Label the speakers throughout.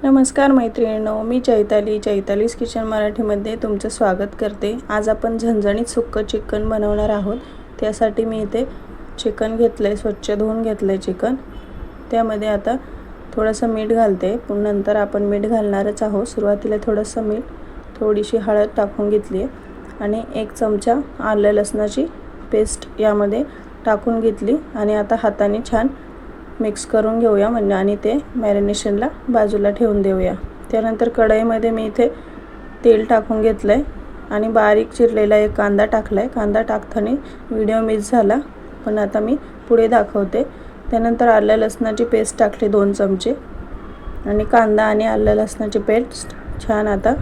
Speaker 1: नमस्कार मैत्रिणींनो, मी चैतालीज किचन मराठीमध्ये तुमचं स्वागत करते। आज आपण झणझणीत सुक्कं चिकन बनवणार आहोत। त्यासाठी मी इथे चिकन घेतले, स्वच्छ धुवून घेतले चिकन। त्यामध्ये आता थोडंसं मीठ घालते, पुन्हा नंतर आपण मीठ घालणारच आहोत। सुरुवातीला थोडंसं मीठ, थोडीशी हळद टाकून घेतली आहे आणि 1 चमचा आलं लसणाची पेस्ट यामध्ये टाकून घेतली आणि आता हाताने छान मिक्स करून घेऊया म्हणजे आणि ते मॅरिनेशनला बाजूला ठेवून देऊया। त्यानंतर कढईमध्ये मी इथे तेल टाकून घेतलंय आणि बारीक चिरलेला एक कांदा टाकलाय। कांदा टाकताना व्हिडिओ मिस झाला, पण आता मी पुढे दाखवते। त्यानंतर आलं लसणाची पेस्ट टाकली 2 चमचे आणि कांदा आणि आलं लसणाची पेस्ट छान आता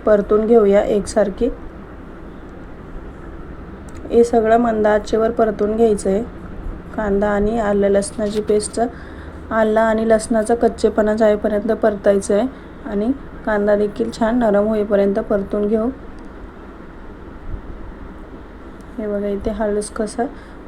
Speaker 1: परतून घेऊया एकसारखी। हे सगळं मंद आचेवर परतून घ्यायचं आहे। कांदा आणि आलं लसणाची पेस्ट, आलं आणि लसणाचा कच्चेपणा जाईपर्यंत परतायचं आहे आणि कांदा देखील छान नरम होईपर्यंत परतून घेऊ। हे बघा इथे हळूच कसं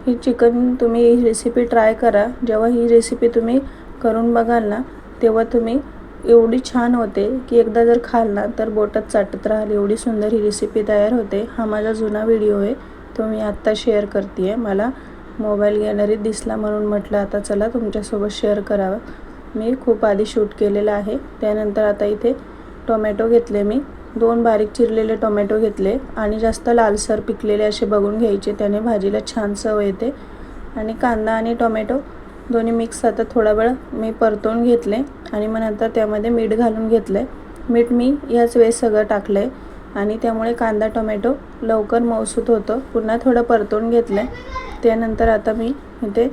Speaker 1: ही चिकन तुम्ही ही रेसिपी ट्राय करा। जेव्हा ही रेसिपी तुम्ही करून बघाल ना, तेव्हा तुम्ही एवढी छान होते की एकदा जर खाल ना तर बोटात चाटत राहाल, एवढी सुंदर ही रेसिपी तयार होते। हा माझा जुना व्हिडिओ आहे, तो मी आत्ता शेअर करते। मला मोबाईल गॅलरीत दिसला म्हणून म्हटलं आता चला तुमच्यासोबत शेअर करावं। मी खूप आधी शूट केलेला आहे। त्यानंतर आता इथे टोमॅटो घेतले, मी 2 बारीक चिरलेले टोमॅटो घेतले आणि जास्त लालसर पिकलेले असे बघून घ्यायचे, त्याने भाजीला छान चव येते। आणि कांदा आणि टोमॅटो दोन्ही मिक्स आता थोडा वेळ मी परतून घेतले आणि मग नंतर त्यामध्ये मीठ घालून घेतले। मीठ मी याच वेळेस सगळं टाकलंय आणि त्यामुळे कांदा टोमॅटो लवकर मऊसूत होतं। पुन्हा थोडं परतून घेतलंय। त्यानंतर आता मी इथे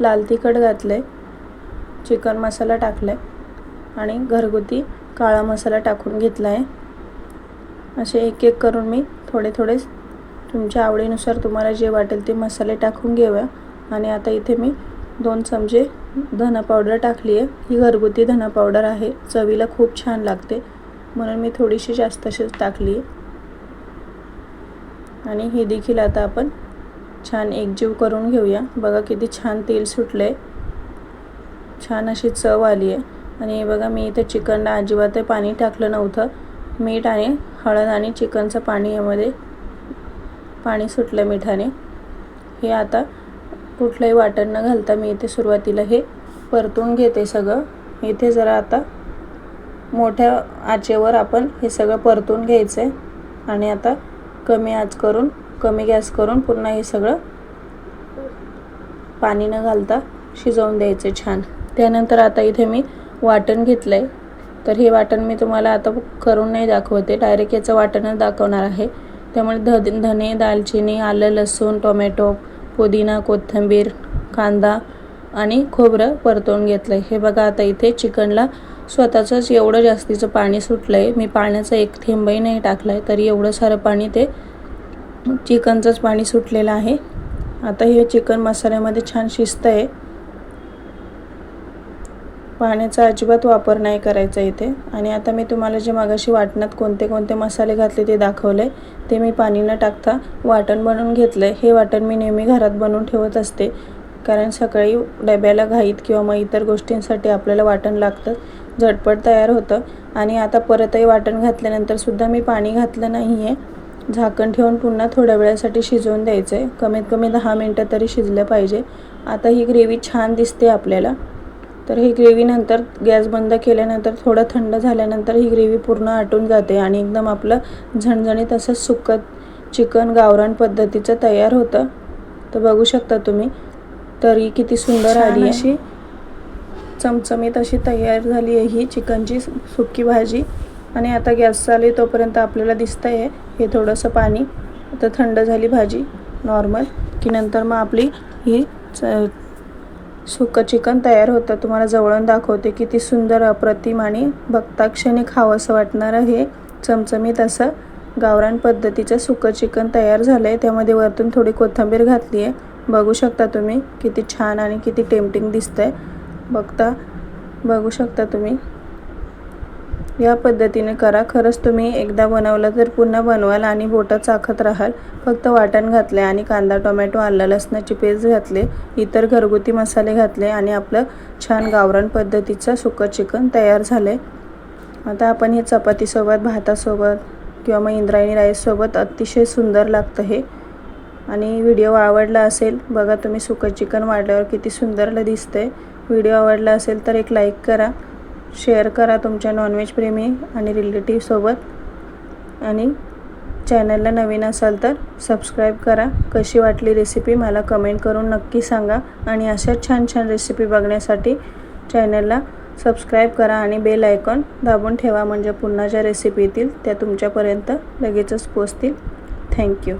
Speaker 1: लाल तिखट घातले, चिकन मसाला टाकलाय आणि घरगुती काळा मसाला टाकून घेतला आहे। असे एक करून मी थोडे तुमच्या आवडीनुसार तुम्हाला जे वाटेल ते मसाले टाकून घेऊया। आणि आता इथे मी 2 चमचे धना पावडर टाकली आहे। ही घरगुती धना पावडर आहे, चवीला खूप छान लागते म्हणून मी थोडीशी जास्तशीच टाकली आहे। आणि हे देखील आता आपण छान एकजीव करून घेऊया। बघा किती छान तेल सुटले, छान अशी चव आली आहे। आणि हे बघा मी इथे चिकनला अजिबात पाणी टाकलं नव्हतं, मीठ आणि हळद आणि चिकनचं पाणी यामध्ये पाणी सुटलं मिठाने। हे आता कुठलंही वाटण न घालता मी इथे सुरुवातीला हे परतून घेते सगळं। इथे जरा आता मोठ्या आचेवर आपण हे सगळं परतून घ्यायचं आहे आणि आता कमी गॅस करून पुन्हा हे सगळं पाणी न घालता शिजवून द्यायचे छान। त्यानंतर आता इथे मी वाटण घेतलंय, तर हे वाटण मी तुम्हाला आता करून नाही दाखवते, डायरेक्ट याचं वाटणच दाखवणार आहे। त्यामुळे धने, दालचिनी, आलं लसूण, टोमॅटो, पुदिना, कोथिंबीर, कांदा आणि खोबरं परतून घेतलंय। हे बघा आता इथे चिकनला स्वतःचंच एवढं जास्तीचं पाणी सुटलंय, मी पाण्याचा 1 थेंबही नाही टाकलाय, तरी एवढं सारं पाणी ते चिकनचंच पाणी सुटलेलं आहे। आता हे चिकन मसाल्यामध्ये छान शिजतंय, पाण्याचा अजिबात वापर नाही करायचा इथे। आणि आता मी तुम्हाला जे मगाशी वाटणात कोणते मसाले घातले ते दाखवले, ते मी पाणी न टाकता वाटण बनवून घेतलंय। हे वाटण मी नेहमी घरात बनवून ठेवत असते, कारण सकाळी डब्याला घाईत किंवा मग इतर गोष्टींसाठी आपल्याला वाटण लागतं, झटपट तयार होतं। आणि आता परतही वाटण घातल्यानंतर सुद्धा मी पाणी घातलं नाही आहे, झाकण ठेवून पुन्हा थोड्या वेळासाठी शिजवून द्यायचं आहे। कमीत कमी 10 मिनिटं तरी शिजलं पाहिजे। आता ही ग्रेव्ही छान दिसते आपल्याला, तर ही ग्रेव्ही नंतर गॅस बंद केल्यानंतर थोडं थंड झाल्यानंतर ही ग्रेव्ही पूर्ण आटून जाते आणि एकदम आपलं झणझणीत असं सुक्कं चिकन गावरान पद्धतीचं तयार होतं। तर बघू शकता तुम्ही, तरी किती सुंदर आली आहे, अशी चमचमीत अशी तयार झाली आहे ही चिकनची सुक्की भाजी। आणि आता गॅस चालू तोपर्यंत आपल्याला दिसतंय हे थोडंसं पाणी आता थंड झाली भाजी नॉर्मल की नंतर मग आपली ही सुक्कं चिकन तयार होतं। तुम्हाला जवळून दाखवते किती सुंदर अप्रतिम आणि बघता क्षणी खावंसं वाटणारं हे चमचमीत असं गावरान पद्धतीचं सुक्कं चिकन तयार झालंय। त्यामध्ये वरतून थोडी कोथिंबीर घातली आहे, बघू शकता तुम्ही किती छान आणि किती टेम्पटिंग दिसतंय, बघू शकता तुम्ही। या पद्धतीने करा, खरंच तुम्ही एकदा बनवलं तर पुन्हा बनवाल आणि बोटं चाखत राहाल। फक्त वाटण घातले आणि कांदा टोमॅटो आलं लसणाची पेस्ट घातले, इतर घरगुती मसाले घातले आणि आपलं छान गावरान पद्धतीचं सुक्कं चिकन तयार झालंय। आता आपण हे चपातीसोबत, भातासोबत किंवा मग इंद्रायणी राईससोबत अतिशय सुंदर लागतं हे. आणि व्हिडिओ आवडला असेल, बघा तुम्ही सुकं चिकन वाढल्यावर किती सुंदर दिसतंय. व्हिडिओ आवडला असेल तर एक लाईक करा, शेअर करा तुमच्या नॉनव्हेज प्रेमी आणि रिलेटिव्हसोबत. आणि चॅनलला नवीन असाल तर सबस्क्राईब करा. कशी वाटली रेसिपी मला कमेंट करून नक्की सांगा. आणि अशाच छान छान रेसिपी बघण्यासाठी चॅनलला सबस्क्राईब करा आणि बेल आयकॉन दाबून ठेवा, म्हणजे पुन्हा ज्या रेसिपी येतील त्या तुमच्यापर्यंत लगेचच पोहोचतील. थँक्यू.